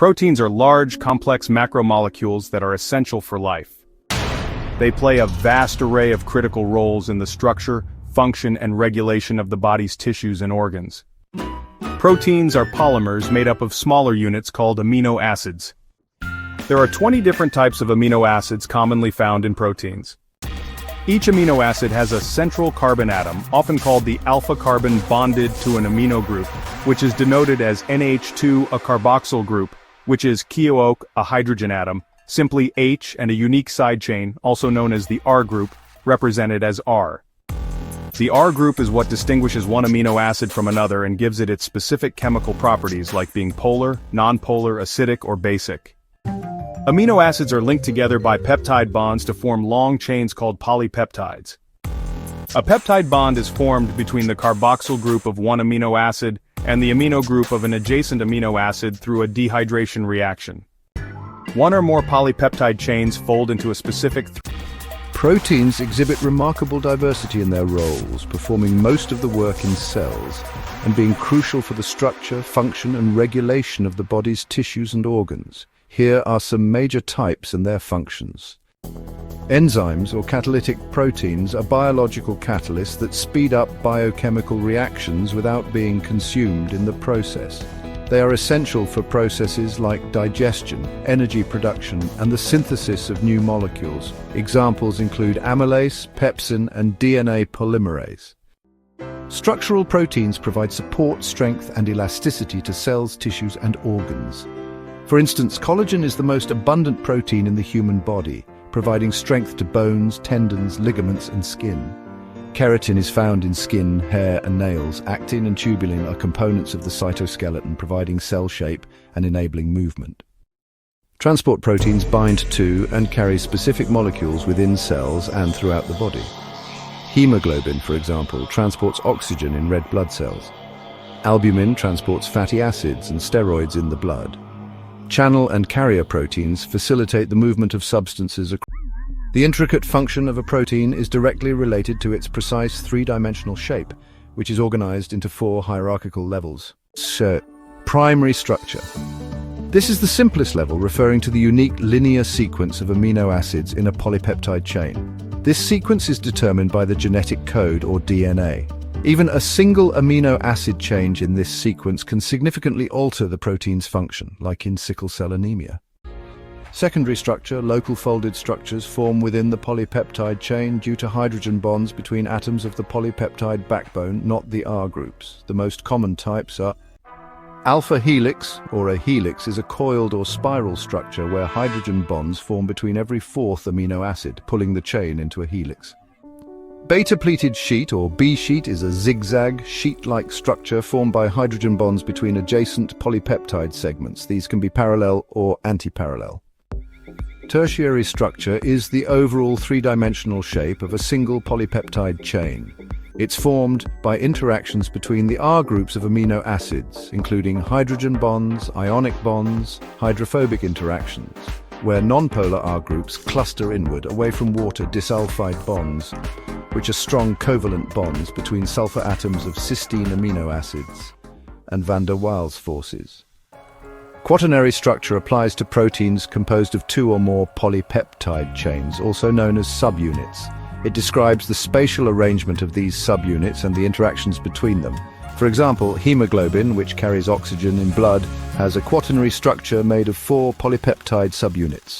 Proteins are large, complex macromolecules that are essential for life. They play a vast array of critical roles in the structure, function, and regulation of the body's tissues and organs. Proteins are polymers made up of smaller units called amino acids. There are 20 different types of amino acids commonly found in proteins. Each amino acid has a central carbon atom, often called the alpha carbon, bonded to an amino group, which is denoted as NH2, a carboxyl group, which is COOH, a hydrogen atom, simply H, and a unique side chain, also known as the R group, represented as R. The R group is what distinguishes one amino acid from another and gives it its specific chemical properties like being polar, nonpolar, acidic, or basic. Amino acids are linked together by peptide bonds to form long chains called polypeptides. A peptide bond is formed between the carboxyl group of one amino acid and the amino group of an adjacent amino acid through a dehydration reaction. One or more polypeptide chains fold into a specific Proteins exhibit remarkable diversity in their roles, performing most of the work in cells, and being crucial for the structure, function, and regulation of the body's tissues and organs. Here are some major types and their functions. Enzymes, or catalytic proteins, are biological catalysts that speed up biochemical reactions without being consumed in the process. They are essential for processes like digestion, energy production, and the synthesis of new molecules. Examples include amylase, pepsin, and DNA polymerase. Structural proteins provide support, strength, and elasticity to cells, tissues, and organs. For instance, collagen is the most abundant protein in the human body, providing strength to bones, tendons, ligaments, and skin. Keratin is found in skin, hair, and nails. Actin and tubulin are components of the cytoskeleton, providing cell shape and enabling movement. Transport proteins bind to and carry specific molecules within cells and throughout the body. Hemoglobin, for example, transports oxygen in red blood cells. Albumin transports fatty acids and steroids in the blood. Channel and carrier proteins facilitate the movement of substances across. The intricate function of a protein is directly related to its precise three-dimensional shape, which is organized into four hierarchical levels. Primary structure. This is the simplest level, referring to the unique linear sequence of amino acids in a polypeptide chain. This sequence is determined by the genetic code, or DNA. Even a single amino acid change in this sequence can significantly alter the protein's function, like in sickle cell anemia. Secondary structure, local folded structures form within the polypeptide chain due to hydrogen bonds between atoms of the polypeptide backbone, not the R groups. The most common types are alpha helix, or a helix, is a coiled or spiral structure where hydrogen bonds form between every fourth amino acid, pulling the chain into a helix. Beta-pleated sheet, or B-sheet, is a zigzag, sheet-like structure formed by hydrogen bonds between adjacent polypeptide segments. These can be parallel or antiparallel. Tertiary structure is the overall three-dimensional shape of a single polypeptide chain. It's formed by interactions between the R groups of amino acids, including hydrogen bonds, ionic bonds, hydrophobic interactions, where nonpolar R groups cluster inward away from water disulfide bonds, which are strong covalent bonds between sulfur atoms of cysteine amino acids, and van der Waals forces. Quaternary structure applies to proteins composed of two or more polypeptide chains, also known as subunits. It describes the spatial arrangement of these subunits and the interactions between them. For example, hemoglobin, which carries oxygen in blood, has a quaternary structure made of 4 polypeptide subunits.